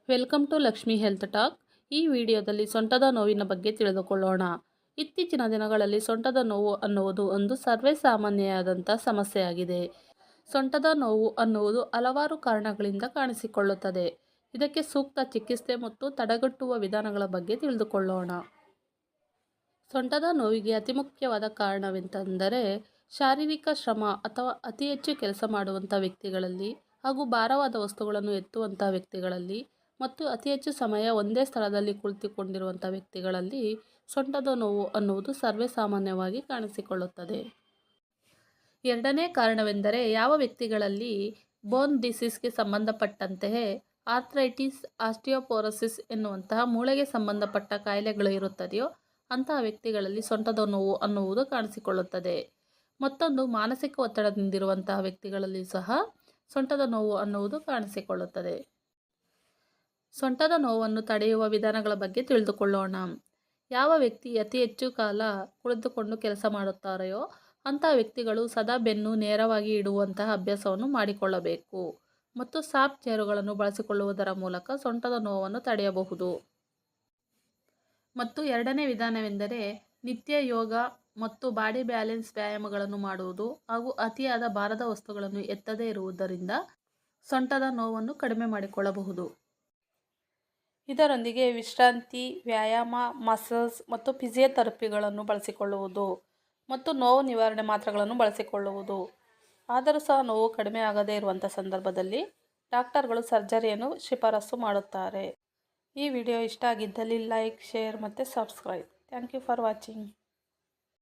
Welcome to Lakshmi health talk. ಈ ವಿಡಿಯೋದಲ್ಲಿ ಸೊಂಟದ ನೋವಿನ ಬಗ್ಗೆ ತಿಳಿದುಕೊಳ್ಳೋಣ. ಇತ್ತೀಚಿನ ದಿನಗಳಲ್ಲಿ ಸೊಂಟದ ನೋವು ಅನ್ನುವುದು ಒಂದು ಸರ್ವೇ ಸಾಮಾನ್ಯವಾದಂಥ ಸಮಸ್ಯೆಯಾಗಿದೆ. ಸೊಂಟದ ನೋವು ಅನ್ನುವುದು ಹಲವಾರು ಕಾರಣಗಳಿಂದ ಕಾಣಿಸಿಕೊಳ್ಳುತ್ತದೆ. ಇದಕ್ಕೆ ಸೂಕ್ತ ಚಿಕಿತ್ಸೆ ಮತ್ತು ತಡೆಗಟ್ಟುವ ವಿಧಾನಗಳ ಬಗ್ಗೆ ತಿಳಿದುಕೊಳ್ಳೋಣ. ಸೊಂಟದ ನೋವಿಗೆ ಅತಿ ಮುಖ್ಯವಾದ ಕಾರಣವೆಂತೆಂದರೆ ಶಾರೀರಿಕ ಶ್ರಮ ಅಥವಾ ಅತಿ ಹೆಚ್ಚು ಕೆಲಸ ಮಾಡುವಂಥ ವ್ಯಕ್ತಿಗಳಲ್ಲಿ ಹಾಗೂ ಭಾರವಾದ ವಸ್ತುಗಳನ್ನು ಎತ್ತುವಂಥ ವ್ಯಕ್ತಿಗಳಲ್ಲಿ ಮತ್ತು ಅತಿ ಹೆಚ್ಚು ಸಮಯ ಒಂದೇ ಸ್ಥಳದಲ್ಲಿ ಕುಳಿತುಕೊಂಡಿರುವಂಥ ವ್ಯಕ್ತಿಗಳಲ್ಲಿ ಸೊಂಟದ ನೋವು ಅನ್ನುವುದು ಸರ್ವೇ ಸಾಮಾನ್ಯವಾಗಿ ಕಾಣಿಸಿಕೊಳ್ಳುತ್ತದೆ. ಎರಡನೇ ಕಾರಣವೆಂದರೆ ಯಾವ ವ್ಯಕ್ತಿಗಳಲ್ಲಿ ಬೋನ್ ಡಿಸೀಸ್ಗೆ ಸಂಬಂಧಪಟ್ಟಂತೆಯೇ ಆರ್ಥ್ರೈಟಿಸ್, ಆಸ್ಟಿಯೋಪೊರೋಸಿಸ್ ಎನ್ನುವಂತಹ ಮೂಳೆಗೆ ಸಂಬಂಧಪಟ್ಟ ಕಾಯಿಲೆಗಳು ಇರುತ್ತದೆಯೋ ಅಂತಹ ವ್ಯಕ್ತಿಗಳಲ್ಲಿ ಸೊಂಟದ ನೋವು ಅನ್ನುವುದು ಕಾಣಿಸಿಕೊಳ್ಳುತ್ತದೆ. ಮತ್ತೊಂದು ಮಾನಸಿಕ ಒತ್ತಡದಿಂದಿರುವಂತಹ ವ್ಯಕ್ತಿಗಳಲ್ಲಿ ಸಹ ಸೊಂಟದ ನೋವು ಅನ್ನುವುದು ಕಾಣಿಸಿಕೊಳ್ಳುತ್ತದೆ. ಸೊಂಟದ ನೋವನ್ನು ತಡೆಯುವ ವಿಧಾನಗಳ ಬಗ್ಗೆ ತಿಳಿದುಕೊಳ್ಳೋಣ. ಯಾವ ವ್ಯಕ್ತಿ ಅತಿ ಹೆಚ್ಚು ಕಾಲ ಕುಳಿತುಕೊಂಡು ಕೆಲಸ ಮಾಡುತ್ತಾರೆಯೋ ಅಂತಹ ವ್ಯಕ್ತಿಗಳು ಸದಾ ಬೆನ್ನು ನೇರವಾಗಿ ಇಡುವಂತಹ ಅಭ್ಯಾಸವನ್ನು ಮಾಡಿಕೊಳ್ಳಬೇಕು ಮತ್ತು ಸಾಫ್ಟ್ ಚೇರುಗಳನ್ನು ಬಳಸಿಕೊಳ್ಳುವುದರ ಮೂಲಕ ಸೊಂಟದ ನೋವನ್ನು ತಡೆಯಬಹುದು. ಮತ್ತು ಎರಡನೇ ವಿಧಾನವೆಂದರೆ ನಿತ್ಯ ಯೋಗ ಮತ್ತು ಬಾಡಿ ಬ್ಯಾಲೆನ್ಸ್ ವ್ಯಾಯಾಮಗಳನ್ನು ಮಾಡುವುದು ಹಾಗೂ ಅತಿಯಾದ ಭಾರದ ವಸ್ತುಗಳನ್ನು ಎತ್ತದೇ ಇರುವುದರಿಂದ ಸೊಂಟದ ನೋವನ್ನು ಕಡಿಮೆ ಮಾಡಿಕೊಳ್ಳಬಹುದು. ಇದರೊಂದಿಗೆ ವಿಶ್ರಾಂತಿ, ವ್ಯಾಯಾಮ, ಮಸಾಜ್ ಮತ್ತು ಫಿಸಿಯೋಥೆರಪಿಗಳನ್ನು ಬಳಸಿಕೊಳ್ಳುವುದು ಮತ್ತು ನೋವು ನಿವಾರಣೆ ಮಾತ್ರೆಗಳನ್ನು ಬಳಸಿಕೊಳ್ಳುವುದು. ಆದರೂ ಸಹ ನೋವು ಕಡಿಮೆ ಆಗದೇ ಇರುವಂಥ ಸಂದರ್ಭದಲ್ಲಿ ಡಾಕ್ಟರ್ಗಳು ಸರ್ಜರಿಯನ್ನು ಶಿಫಾರಸು ಮಾಡುತ್ತಾರೆ. ಈ ವಿಡಿಯೋ ಇಷ್ಟ ಆಗಿದ್ದಲ್ಲಿ ಲೈಕ್, ಶೇರ್ ಮತ್ತು subscribe. Thank you for watching.